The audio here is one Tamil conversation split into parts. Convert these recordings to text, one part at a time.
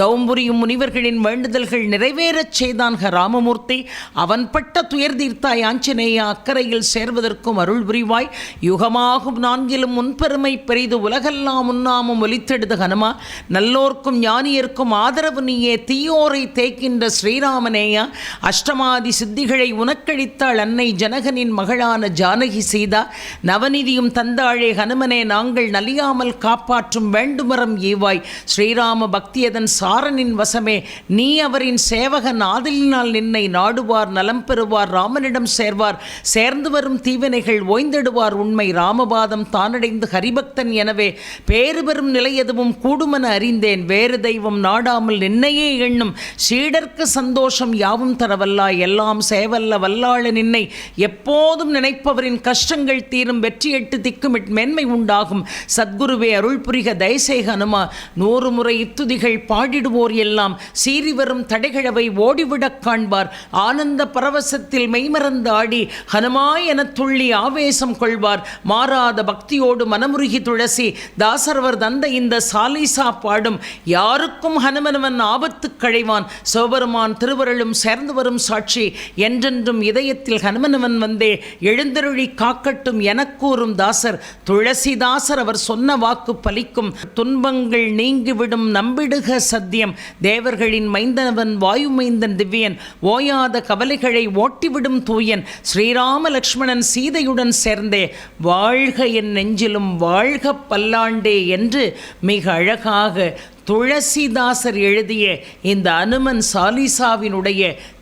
தௌம்புரியும் முனிவர்களின் வேண்டுதல்கள் நிறைவேறச் செய்தான் ராமமூர்த்தி. அவன் பட்ட துயர் தீர்த்தாய் ஆஞ்சநேயா, அக்கறையில் சேர்வதற்கும் அருள் புரிவாய். யுகமாகும் நான்கிலும் முன்பெருமை பெரிது, உலகெல்லாம் உன்னாமும் ஒலித்தெடுது ஹனுமா. நல்லோர்க்கும் ஞானியர்க்கும் ஆதரவு நீயே, தீயோரை தேய்க்கின்ற ஸ்ரீராமனேயா. அஷ்டமாதி சித்திகளை உனக்கழித்தாள் அன்னை ஜனகனின் மகளான ஜானகி சீதா. நவநிதியும் தந்தாழே ஹனுமனே, நாங்கள் நலியாமல் காப்பாற்றும் வேண்டுமரம் ஈவாய். ஸ்ரீராம பக்தியதன் சாரனின் வசமே, நீ அவரின் சேவகன் ஆதலினால் நின்னை நாடுவார் நலம் பெறுவார், ராமனிடம் சேர்வார். சேர்ந்து வரும் தீவினைகள் ஓய்ந்திடுவார் உண்மை, ராமபாதம் தானடைந்து ஹரிபக்தன் எனவே பேறு பெறும் நிலை எதுவும் கூடுமென அறிந்தேன். வேறு தெய்வம் நாடாமல் நின்னையே எண்ணும் சீடர்க்கு சந்தோஷம் யாவும் தரவல்லாய். எல்லாம் சேவல்ல வல்லாள நின்னை எப்போதும் நினைப்பவரின் கஷ்டங்கள் தீரும், வெற்றி எட்டு திக்கும் மென்மை உண்டாகும். சத்குருவே அருள் புரிக தயசேக ஹனுமா. 100 முறை இத்துதிகள் பாடிடுவோர் எல்லாம் சீறி வரும் தடைகளவை ஓடிவிடக் காண்பார். ஆனந்த பரவசத்தில் மெய்மறந்து ஆடி ஹனுமாய் என துள்ளி ஆவேசம் கொள்வார். மாறாத பக்தியோடு மனமுருகி துளசி தாசரவர் தந்த இந்த சாலிசா பாடும். யாருக்கும் ஹனுமனவன் ஆபத்து களைவான், சிவபெருமான் திருவருளும் சேர்ந்து வரும் சாட்சி. என்றென்றும் இதயத்தில் ஹனுமனவன் வந்தே எழுந்தருளி காக்கட்டும் எனக்கூறும் தாசர். துளசிதாசர் அவர் சொன்ன வாக்கு பலிக்கும், துன்பங்கள் நீங்கிவிடும் நம்பிடுக சத்தியம். தேவர்களின் மைந்தனவன் வாயுமைந்தன் திவ்யன், ஓயாத கவலைகளை ஓட்டிவிடும் தூயன். ஸ்ரீராம லக்ஷ்மணன் சீதையுடன் சேர்ந்தே வாழ்க என் நெஞ்சிலும் வாழ்க பல்லாண்டே என்று மிக அழகாக துளசிதாசர் எழுதிய இந்த அனுமன் சாலிசாவினுடைய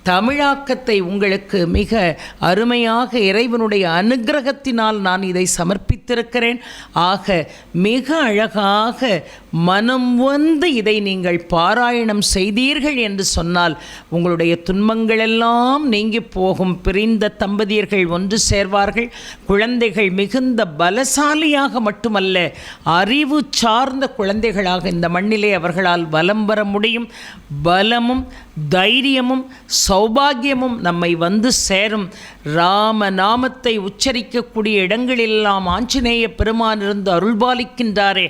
தமிழாக்கத்தை உங்களுக்கு மிக அருமையாக இறைவனுடைய அனுக்கிரகத்தினால் நான் இதை சமர்ப்பித்திருக்கிறேன். ஆக மிக அழகாக மனம் வந்து இதை நீங்கள் பாராயணம் செய்தீர்கள் என்று சொன்னால் உங்களுடைய துன்பங்களெல்லாம் நீங்கி போகும். பிரிந்த தம்பதியர்கள் ஒன்று சேர்வார்கள். குழந்தைகள் மிகுந்த பலசாலியாக மட்டுமல்ல, அறிவு சார்ந்த குழந்தைகளாக இந்த மண்ணிலே அவர்களால் வலம் வர முடியும். பலமும் தைரியமும் சௌபாகியமும் நம்மை வந்து சேரும். ராம நாமத்தை உச்சரிக்கக்கூடிய இடங்களெல்லாம் ஆஞ்சநேய பெருமான் இருந்து அருள்பாலிக்கின்றாரே,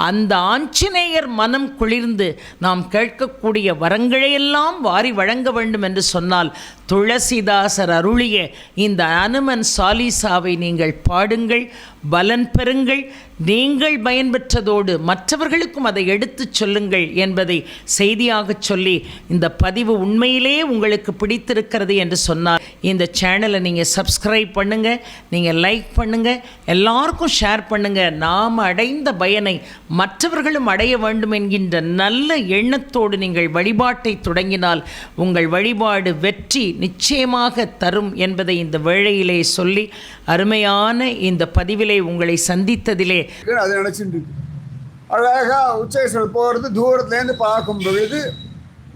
அந்த ஆஞ்சநேயர் மனம் குளிர்ந்து நாம் கேட்கக்கூடிய வரங்களையெல்லாம் வாரி வழங்க வேண்டும் என்று சொன்னால் துளசிதாசர் அருளிய இந்த அனுமன் சாலிசாவை நீங்கள் பாடுங்கள், பலன் பெறுங்கள். நீங்கள் பயன்பெற்றதோடு மற்றவர்களுக்கும் அதை எடுத்துச் சொல்லுங்கள் என்பதை செய்தியாக சொல்லி, இந்த பதிவு உண்மையிலே உங்களுக்கு பிடித்திருக்கிறது என்று சொன்னால் இந்த சேனலை நீங்கள் சப்ஸ்கிரைப் பண்ணுங்கள், நீங்கள் லைக் பண்ணுங்கள், எல்லாருக்கும் ஷேர் பண்ணுங்கள். நாம் அடைந்த பயனை மற்றவர்களும் அடைய வேண்டும் என்கின்ற நல்ல எண்ணத்தோடு நீங்கள் வழிபாட்டை தொடங்கினால் உங்கள் வழிபாடு வெற்றி நிச்சயமாக தரும் என்பதை இந்த வேளையிலே சொல்லி, அருமையான இந்த பதிவிலே உங்களை சந்தித்ததிலே அதை நினச்சிட்டு அழகா உச்சேஸ்வரர் போகிறது தூரத்துலேருந்து பார்க்கும் பொழுது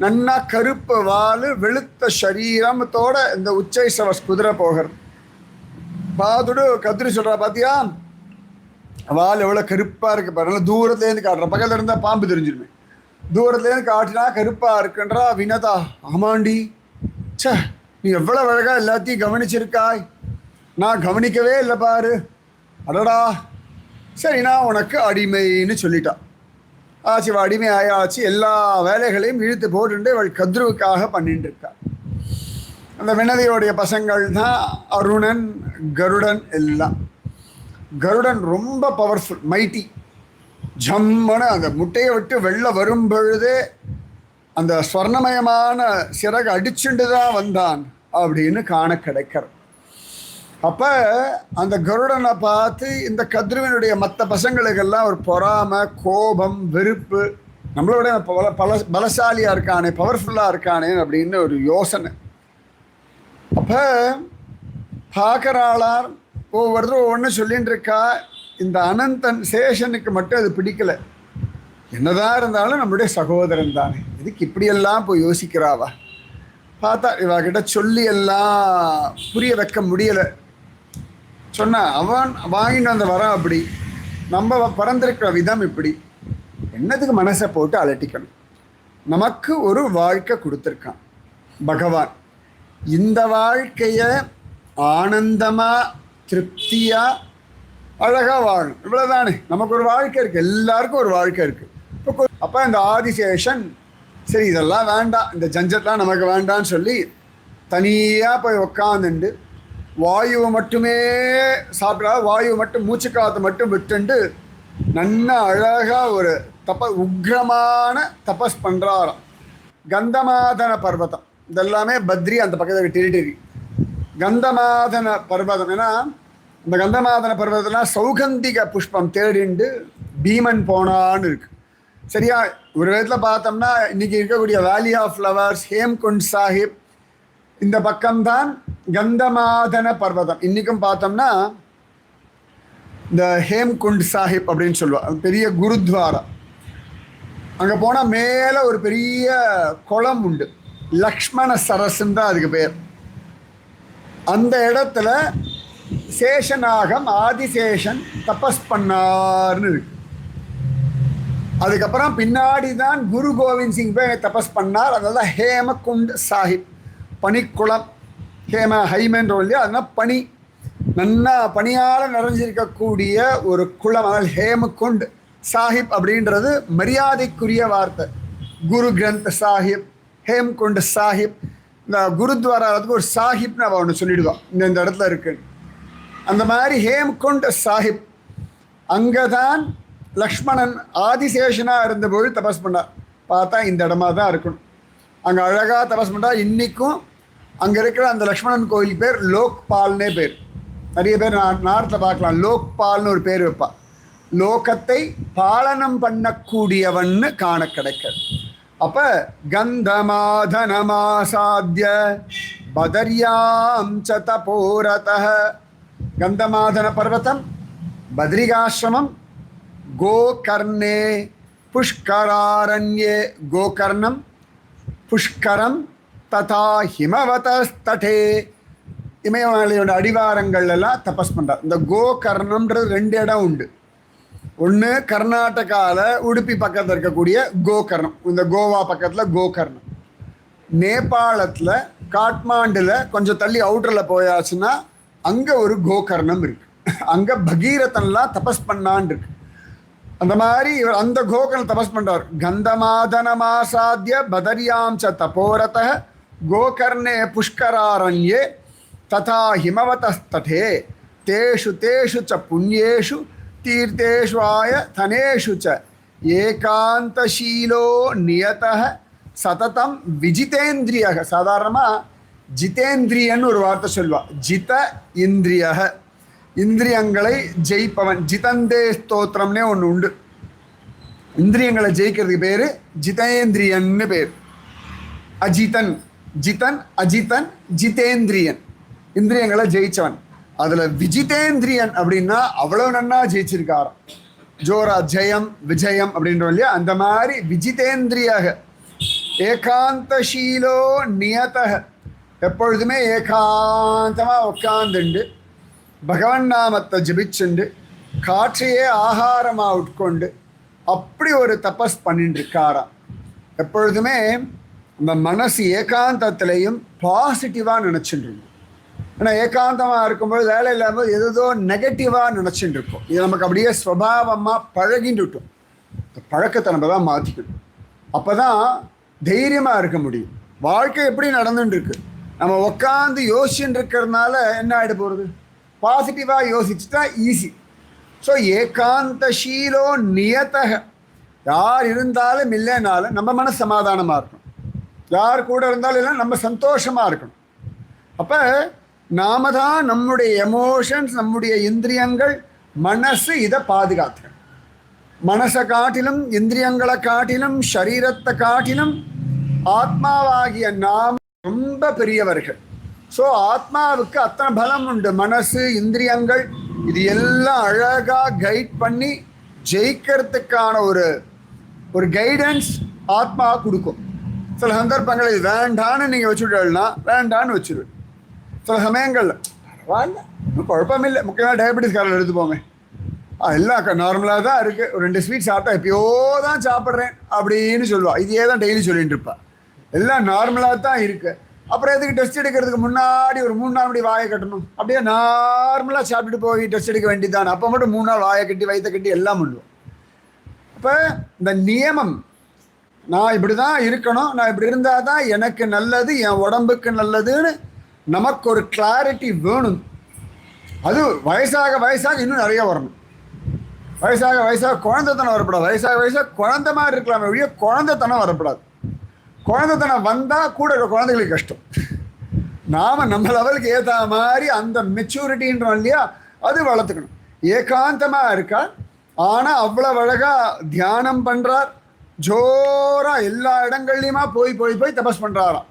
நன்னா கருப்பு வால் வெளுத்த சரீரத்தோட இந்த உச்சேஸ்வரர் குதிரை போகிறது. பார்த்துட்டு கத்திரி சொல்கிறா, பார்த்தியா வால் எவ்வளோ கருப்பாக இருக்கு பாருங்க. தூரத்துலேருந்து காட்டுற, பக்கத்தில் இருந்தால் பாம்பு தெரிஞ்சிருமே. தூரத்துலேருந்து காட்டினா கருப்பாக இருக்குன்றா வினதா. ஆமாண்டி, சே நீ எவ்வளோ அழகாக எல்லாத்தையும் கவனிச்சிருக்காய், நான் கவனிக்கவே இல்லை பாரு. அடடா, சரி நான் உனக்கு அடிமைன்னு சொல்லிட்டான். ஆச்சு, அடிமை ஆயாச்சு. எல்லா வேலைகளையும் இழுத்து போட்டுட்டு அவள் கத்ருவுக்காக பண்ணிட்டு இருக்கா. அந்த வினதியோடைய பசங்கள் தான் அருணன், கருடன் எல்லாம். கருடன் ரொம்ப பவர்ஃபுல், மைட்டி. ஜம்மன அந்த முட்டையை விட்டு வெளில வரும் பொழுதே அந்த ஸ்வர்ணமயமான சிறகு அடிச்சுண்டு தான் வந்தான் அப்படின்னு காண கிடைக்கிறது. அப்போ அந்த கருடனை பார்த்து இந்த கத்ருவினுடைய மற்ற பசங்களுக்கெல்லாம் ஒரு பொறாமை, கோபம், வெறுப்பு. நம்மளோட பலசாலியாக இருக்கானே, பவர்ஃபுல்லாக இருக்கானே அப்படின்னு ஒரு யோசனை. அப்போ பார்க்குறாளார் ஒவ்வொருத்தரும் ஒவ்வொன்று சொல்லின்னு இருக்கா. இந்த அனந்தன் சேஷனுக்கு மட்டும் அது பிடிக்கலை. என்னதான் இருந்தாலும் நம்மளுடைய சகோதரன் தானே, இதுக்கு இப்படியெல்லாம் போய் யோசிக்கிறாவா. பார்த்தா இவகிட்ட சொல்லி எல்லாம் புரிய வைக்க முடியலை. சொன்னா அவன் வாங்கிட்டு வந்த வரம் அப்படி, நம்ம பிறந்திருக்கிற விதம் இப்படி. என்னத்துக்கு மனசை போட்டு அலட்டிக்கணும்? நமக்கு ஒரு வாழ்க்கை கொடுத்துருக்கான் பகவான். இந்த வாழ்க்கையை ஆனந்தமாக திருப்தியாக அழகாக வாழணும், இவ்வளோதானே. நமக்கு ஒரு வாழ்க்கை இருக்குது, எல்லாருக்கும் ஒரு வாழ்க்கை இருக்குது. அப்போ இந்த ஆதிசேஷன் சரி இதெல்லாம் வேண்டாம், இந்த ஜஞ்சட்லாம் நமக்கு வேண்டான்னு சொல்லி தனியாக போய் உக்காந்துண்டு வாயுவை மட்டுமே சாப்பிட்றா, வாயு மட்டும் மூச்சு காற்று மட்டும் விட்டுண்டு நல்ல அழகாக ஒரு உக்ரமான தபஸ் பண்ணுறாராம். கந்தமாதன பர்வதம் இதெல்லாமே பத்ரி அந்த பக்கத்தில் டெரிட்டரி. கந்தமாதன பர்வதம் ஏன்னா இந்த கந்தமாதன பர்வதம்லாம் சௌகந்திக புஷ்பம் தேடிண்டு பீமன் போனான்னு இருக்கு. சரியா, ஒரு விதத்தில் பார்த்தோம்னா இன்னைக்கு இருக்கக்கூடிய வேலி ஆஃப் ஃப்ளவர்ஸ் ஹேம்குண்ட் சாஹிப் இந்த பக்கம்தான் கந்தமாதன பர்வதம். இன்றைக்கும் பார்த்தோம்னா இந்த ஹேம்குண்ட் சாஹிப் அப்படின்னு சொல்லுவாள், பெரிய குருத்வாரா. அங்கே போனால் மேலே ஒரு பெரிய குளம் உண்டு, லக்ஷ்மண சரஸ்ன்னு தான் அதுக்கு பேர். அந்த இடத்துல சேஷநாகம் ஆதிசேஷன் தபஸ் பண்ணார்னு இருக்கு. அதுக்கப்புறம் பின்னாடி தான் குரு கோவிந்த் சிங் போய் தபஸ் பண்ணார். அதனால ஹேமகுண்ட் சாஹிப் பனிக்குளம், ஹைமன் இல்லையா, அதனால் பனி நன்னா பனியால் நிறைஞ்சிருக்கக்கூடிய ஒரு குளம், அதாவது ஹேமகுண்ட் சாஹிப் அப்படின்றது மரியாதைக்குரிய வார்த்தை. குரு கிரந்த் சாஹிப், ஹேம்குண்ட் சாஹிப். இந்த குருத்வாராவுக்கு ஒரு சாஹிப்னு அவள் ஒன்று சொல்லிடுவான், இந்த இடத்துல இருக்கு. அந்த மாதிரி ஹேம்குண்ட் சாஹிப் அங்கே தான் லக்ஷ்மணன் ஆதிசேஷனாக இருந்தபோது தபஸ் பண்ணார். பார்த்தா இந்த இடமா தான் இருக்கணும். அங்கே அழகாக தபஸ் பண்ணால் இன்றைக்கும் அங்கே இருக்கிற அந்த லக்ஷ்மணன் கோயில் பேர் லோக்பால்னே பேர். நிறைய பேர் நார்த்தில் பார்க்கலாம், லோக்பால்னு ஒரு பேர் வைப்பா. லோகத்தை பாலனம் பண்ணக்கூடியவன்னு காண கிடைக்கிறது. அப்போ கந்தமாதனமாசாத்திய பதர்யாம் ச தபோரதः, கந்தமாதன பர்வதம், பத்ரிகாசிரமம், கோகர்ணே புஷ்கராரண்யே, கோகர்ணம் புஷ்கரம் ததா ஹிமவதஸ்தடே, இமயமலையோட அடிவாரங்கள் எல்லாம் தபஸ் பண்ணுறார். இந்த கோகர்ணம்ன்றது 2 இடம் உண்டு. ஒன்று கர்நாடகாவில் உடுப்பி பக்கத்தில் இருக்கக்கூடிய கோகர்ணம், இந்த கோவா பக்கத்தில் கோகர்ணம். நேபாளத்தில் காட்மாண்டில் கொஞ்சம் தள்ளி அவுட்டரில் போயாச்சுன்னா அங்கே ஒரு கோகர்ணம் இருக்குது. அங்கே பகீரதன்லாம் தபஸ் பண்ணான் இருக்கு. அந்த மாதிரி இவர் அந்த கோகர்ணம் தபஸ் பண்ணுறார். கந்தமாதனமாசாத்திய பதர்யாம் ச தபோரதः கோகர்ணே புஷ்கராரண்யே ததா ஹிமவதஸ்தடே தேஷு தேஷு ச புண்ணியேஷு தீர்த்தேஷு ஆய தனேஷு ச ஏகாந்தசீலோ நியதः சததம் விஜிதேந்திரியக. சாதாரணமாக ஜிதேந்திரியன்னு ஒரு வார்த்தை சொல்வா, ஜித இந்திரியக, இந்திரியங்களை ஜெயிப்பவன். ஜிதந்தே ஸ்தோத்திரம்னே ஒன்று உண்டு. இந்திரியங்களை ஜெயிக்கிறதுக்கு பேர் ஜிதேந்திரியன்னு பேர். அஜிதன், ஜிதன், அஜிதன், ஜிதேந்திரியன், இந்திரியங்களை ஜெயிச்சவன். அதில் விஜிதேந்திரியன் அப்படின்னா அவ்வளோ நன்னா ஜெயிச்சிருக்காராம். ஜோரா ஜெயம் விஜயம் அப்படின்றோம் இல்லையா, அந்த மாதிரி விஜிதேந்திரியாக. ஏகாந்தசீலோ நியதக, எப்பொழுதுமே ஏகாந்தமாக உட்காந்துண்டு பகவன் நாமத்தை ஜபிச்சுண்டு காற்றையே ஆகாரமாக உட்கொண்டு அப்படி ஒரு தபஸ் பண்ணிட்டு இருக்காராம். எப்பொழுதுமே நம்ம மனசு ஏகாந்தத்திலையும் பாசிட்டிவாக நினச்சிட்டு இருக்கும். ஏன்னா ஏகாந்தமாக இருக்கும்போது வேலை இல்லாமல் ஏதோ நெகட்டிவாக நினச்சிட்டு இருக்கோம். இது நமக்கு அப்படியே ஸ்வபாவமாக பழகிட்டுட்டோம். இந்த பழக்கத்தை நம்ம தான் மாற்றிக்கணும். அப்போ தான் தைரியமாக இருக்க முடியும். வாழ்க்கை எப்படி நடந்துட்டுருக்கு, நம்ம உட்காந்து யோசிச்சுட்டு இருக்கிறதுனால என்ன ஆகிட போகிறது, பாசிட்டிவாக யோசிச்சுட்டா ஈஸி. ஸோ ஏகாந்தசீலோ நியதக, யார் இருந்தாலும் இல்லைனாலும் நம்ம மனசு சமாதானமாக இருக்கணும். யார் கூட இருந்தாலும் இல்லை நம்ம சந்தோஷமாக இருக்கணும். அப்போ நாம தான் நம்முடைய எமோஷன்ஸ், நம்முடைய இந்திரியங்கள், மனசு இதை பாதுகாத்துக்கணும். மனசை காட்டிலும் இந்திரியங்களை காட்டிலும் சரீரத்தை காட்டிலும் ஆத்மாவாகிய நாம் ரொம்ப பெரியவர்கள். ஸோ ஆத்மாவுக்கு அத்தனை பலம் உண்டு. மனசு இந்திரியங்கள் இது எல்லாம் அழகாக கைட் பண்ணி ஜெயிக்கிறதுக்கான ஒரு கைடன்ஸ் ஆத்மா கொடுக்கும். சில சந்தர்ப்பங்கள் இது வேண்டான்னு நீங்கள் வச்சுட்டா வேண்டான்னு வச்சுருவேன். சில சமயங்களில் பரவாயில்ல, குழப்பமில்லை, முக்கியமாக டயபெட்டிஸ்காரில் எடுத்துப்போமே, எல்லாம் நார்மலாக தான் இருக்குது, ஒரு 2 ஸ்வீட் சாப்பிட்டா எப்பயோ தான் சாப்பிட்றேன் அப்படின்னு சொல்லுவாள். இதையே தான் டெய்லி சொல்லிட்டு இருப்பாள். எல்லாம் நார்மலாக தான் இருக்குது. அப்புறம் எதுக்கு டெஸ்ட் எடுக்கிறதுக்கு முன்னாடி ஒரு 3 நாள் முடி வாயை கட்டணும்? அப்படியே நார்மலாக சாப்பிட்டுட்டு போய் டெஸ்ட் எடுக்க வேண்டியதான். அப்போ மட்டும் 3 நாள் வாயை கட்டி வயிற்ற கட்டி எல்லாம் பண்ணுவோம். அப்போ இந்த நியமம் நான் இப்படி தான் இருக்கணும், நான் இப்படி இருந்தால் தான் எனக்கு நல்லது, என் உடம்புக்கு நல்லதுன்னு நமக்கு ஒரு கிளாரிட்டி வேணும். அது வயசாக வயசாக இன்னும் நிறைய வரணும். வயசாக வயசாக குழந்தைத்தனம் வரப்படாது. வயசாக வயசாக குழந்தை மாதிரி இருக்கலாமே ஒழிய குழந்தைத்தனம் வரப்படாது. குழந்தைத்தனம் வந்தால் கூட இருக்கிற குழந்தைகளுக்கு கஷ்டம். நாம் நம்ம லெவலுக்கு ஏற்ற மாதிரி அந்த மெச்சூரிட்டின்றோம் இல்லையா, அது வளர்த்துக்கணும். ஏகாந்தமாக இருக்கா, ஆனால் அவ்வளோ அழகாக தியானம் பண்ணுறார். ஜோராக எல்லா இடங்கள்லையுமா போய் போய் போய் தபஸ் பண்ணுறாராம்.